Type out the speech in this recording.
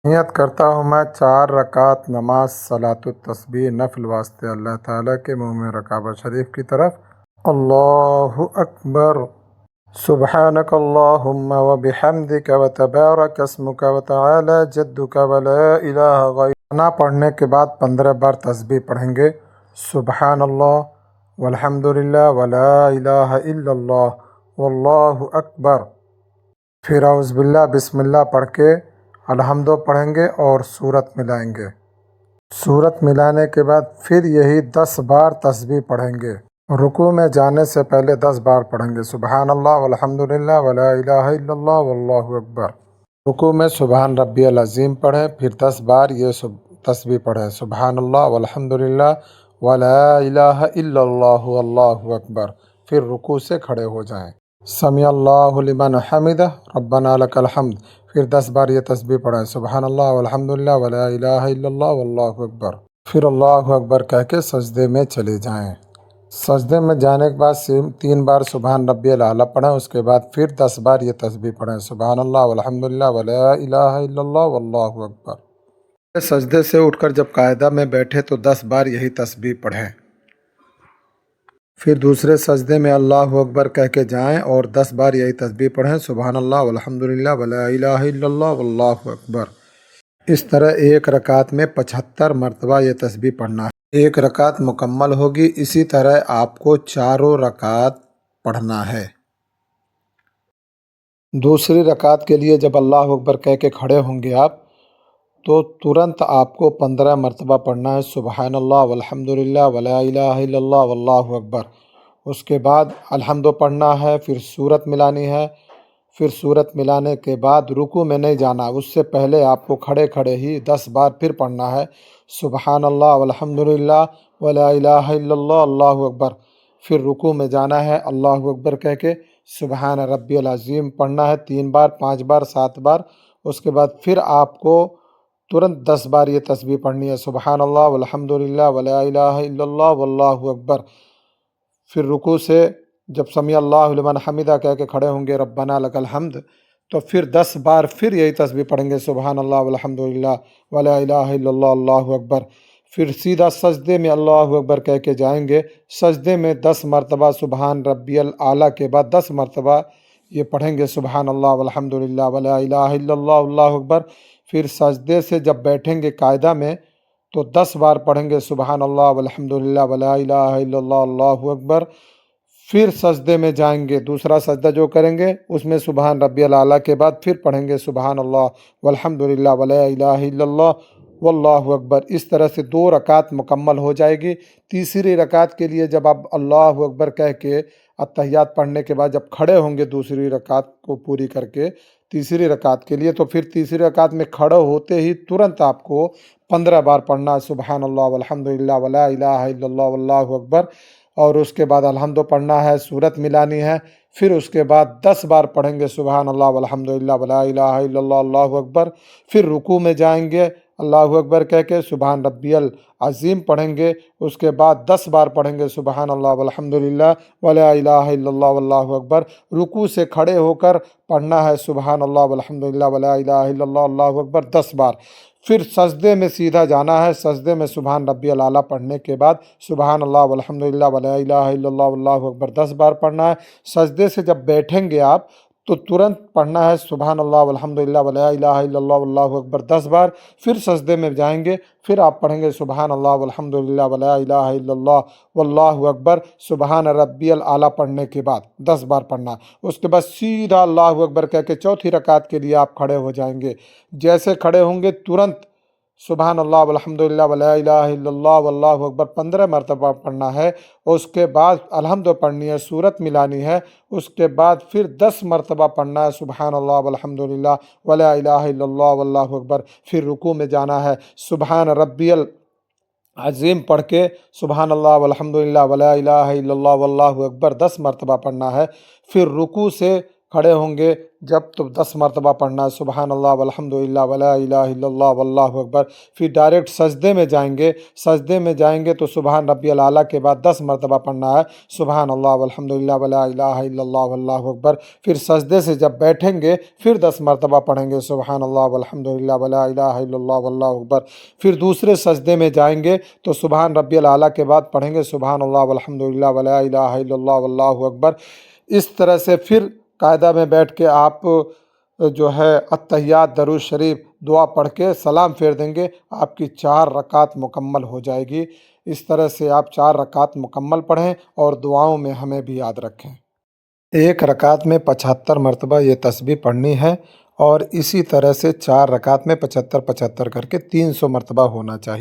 نیت کرتا ہوں میں 4 رکعت نماز صلاۃ التسبیح نفل واسطے اللہ تعالیٰ کے منہ میں رکعت شریف کی طرف۔ اللہ اکبر، سبحانک اللہم وبحمدک وتبارک اسمک وتعالی جدک ولا الہ غیرک۔ ثنا پڑھنے کے بعد 15 بار تسبیح پڑھیں گے، سبحان اللہ والحمد للہ ولا الہ الا اللہ واللہ اکبر۔ پھر اعوذ باللہ بسم اللہ پڑھ کے الحمد پڑھیں گے اور سورت ملائیں گے۔ سورت ملانے کے بعد پھر یہی 10 بار تسبیح پڑھیں گے۔ رکوع میں جانے سے پہلے 10 بار پڑھیں گے، سبحان اللہ والحمد للہ ولا الہ الا اللہ واللہ اکبر۔ رکوع میں سبحان ربی العظیم پڑھیں، پھر 10 بار یہ تسبیح پڑھیں، سبحان اللہ والحمد للہ ولا الہ الا اللہ واللہ اکبر۔ پھر رکوع سے کھڑے ہو جائیں، سمیع اللہ لمن حمدہ ربنا لک الحمد۔ پھر 10 بار یہ تسبیح پڑھیں، سبحان اللہ والحمد للہ ولا الہ الا اللہ واللہ اکبر۔ پھر اللہ اکبر کہہ کے سجدے میں چلے جائیں۔ سجدے میں جانے کے بعد 3 بار سبحان ربی الاعلیٰ پڑھیں، اس کے بعد پھر 10 بار یہ تسبیح پڑھیں، سبحان اللہ والحمد للہ ولا الہ الا اللہ واللہ اکبر۔ سجدے سے اٹھ کر جب قاعدہ میں بیٹھے تو 10 بار یہی تسبیح پڑھیں۔ پھر دوسرے سجدے میں اللہ اکبر کہہ کے جائیں اور 10 بار یہی تسبیح پڑھیں، سبحان اللہ والحمد للہ ولا الہ الا اللہ واللہ اکبر۔ اس طرح ایک رکعت میں 75 مرتبہ یہ تسبیح پڑھنا ہے۔ ایک رکعت مکمل ہوگی، اسی طرح آپ کو 4 رکعت پڑھنا ہے۔ دوسری رکعت کے لیے جب اللہ اکبر کہہ کے کھڑے ہوں گے آپ تو ترنت آپ کو 15 مرتبہ پڑھنا ہے، سبحان اللہ والحمد للہ ولا الہ الا اللہ واللہ اکبر۔ اس کے بعد الحمد پڑھنا ہے، پھر سورت ملانی ہے، پھر سورت ملانے کے بعد رکوع میں نہیں جانا، اس سے پہلے آپ کو کھڑے کھڑے ہی 10 بار پھر پڑھنا ہے، سبحان اللہ والحمد للہ ولا الہ الا اللہ اللہ اکبر۔ پھر رکوع میں جانا ہے، اللہ اکبر کہہ کے سبحان ربی العظیم پڑھنا ہے 3 بار 5 بار 7 بار۔ اس کے بعد پھر آپ کو ترنت 10 بار یہ تسبیح پڑھنی ہے، سبحان اللہ والحمد للہ ولا الہ الا اللہ واللہ اکبر۔ پھر رکوع سے جب سمیع اللہ لمن حمدہ کہہ کے کھڑے ہوں گے ربنا لک الحمد، تو پھر 10 بار پھر یہی تسبیح پڑھیں گے، سبحان اللہ والحمد للہ ولا الہ الا اللہ اللہ اکبر۔ پھر سیدھا سجدے میں اللہ اکبر کہہ کے جائیں گے، سجدے میں 10 مرتبہ سبحان ربی الاعلیٰ کے بعد 10 مرتبہ یہ پڑھیں گے، سبحان اللہ والحمد للہ ولا الہ الا اللہ اللہ اکبر۔ پھر سجدے سے جب بیٹھیں گے قاعدہ میں تو 10 بار پڑھیں گے، سبحان اللہ والحمد للہ ولا الہ الا اللہ اللہ اکبر۔ پھر سجدے میں جائیں گے، دوسرا سجدہ جو کریں گے اس میں سبحان ربی الاعلیٰ کے بعد پھر پڑھیں گے، سبحان اللہ والحمد للہ ولا الہ الا اللہ واللہ اکبر۔ اس طرح سے 2 رکعت مکمل ہو جائے گی۔ تیسری رکعت کے لیے جب آپ اللہ اکبر کہہ کے اتحیات پڑھنے کے بعد جب کھڑے ہوں گے دوسری رکعت کو پوری کر کے تیسری رکعت کے لیے، تو پھر تیسری رکعت میں کھڑے ہوتے ہی ترنت آپ کو 15 بار پڑھنا ہے، سبحان اللہ والحمد للہ ولا الہ الا اللہ واللہ اکبر۔ اور اس کے بعد الحمد پڑھنا ہے، سورت ملانی ہے، پھر اس کے بعد 10 بار پڑھیں گے، سبحان اللہ والحمد للہ ولا الہ الا اللہ اللہ اکبر۔ پھر رکوع میں جائیں گے، اللہ اکبر کہہ کے سبحان ربی العظیم پڑھیں گے، اس کے بعد 10 بار پڑھیں گے، سبحان اللہ والحمد للہ ولا الہ الا اللہ واللہ اکبر۔ رکوع سے کھڑے ہو کر پڑھنا ہے، سبحان اللہ والحمد للہ ولا الہ الا اللہ اللہ اکبر 10 بار۔ پھر سجدے میں سیدھا جانا ہے، سجدے میں سبحان ربی الاعلیٰ پڑھنے کے بعد سبحان اللہ والحمد للہ ولا الہ الا اللہ واللہ اکبر 10 بار پڑھنا ہے۔ سجدے سے جب بیٹھیں گے آپ تو ترنت پڑھنا ہے، سبحان اللہ والحمد للہ ولا الہ الا اللہ واللہ اکبر 10 بار۔ پھر سجدے میں جائیں گے، پھر آپ پڑھیں گے سبحان اللہ والحمد للہ ولا الہ الا اللہ واللہ اکبر، سبحان ربی الاعلیٰ پڑھنے کے بعد 10 بار پڑھنا۔ اس کے بعد سیدھا اللہ اکبر کہہ کے چوتھی رکعت کے لیے آپ کھڑے ہو جائیں گے۔ جیسے کھڑے ہوں گے ترنت سبحان اللہ والحمد للہ ولا الہ الا اللہ واللہ اکبر 15 مرتبہ پڑھنا ہے۔ اس کے بعد الحمد پڑھنی ہے، سورت ملانی ہے، اس کے بعد پھر 10 مرتبہ پڑھنا ہے، سبحان اللہ والحمد للہ ولا الہ الا اللہ واللہ اکبر۔ پھر رکوع میں جانا ہے، سبحان ربی العظیم پڑھ کے سبحان اللہ والحمد للہ ولا الہ الا اللہ واللہ اکبر 10 مرتبہ پڑھنا ہے۔ پھر رکوع سے کھڑے ہوں گے جب تو 10 مرتبہ پڑھنا ہے سبحان اللہ والحمدللہ ولا الہ الا اللہ واللہ اکبر۔ پھر ڈائریکٹ سجدے میں جائیں گے، سجدے میں جائیں گے تو سبحان ربی الاعلیٰ کے بعد 10 مرتبہ پڑھنا ہے سبحان اللہ والحمدللہ ولا الہ الا اللہ واللہ اکبر۔ پھر سجدے سے جب بیٹھیں گے پھر 10 مرتبہ پڑھیں گے سبحان اللہ والحمدللہ ولا الہ الا اللہ واللہ اکبر۔ پھر دوسرے سجدے میں جائیں گے تو سبحان ربی الاعلیٰ کے بعد پڑھیں گے سبحان اللہ والحمدللہ ولا الہ الا اللہ واللہ اکبر۔ اس طرح سے پھر قاعدہ میں بیٹھ کے آپ جو ہے التحیات درود شریف دعا پڑھ کے سلام پھیر دیں گے، آپ کی 4 رکعت مکمل ہو جائے گی۔ اس طرح سے آپ 4 رکعت مکمل پڑھیں اور دعاؤں میں ہمیں بھی یاد رکھیں۔ ایک رکعت میں 75 مرتبہ یہ تسبیح پڑھنی ہے اور اسی طرح سے 4 رکعت میں 75 75 کر کے 300 مرتبہ ہونا چاہیے۔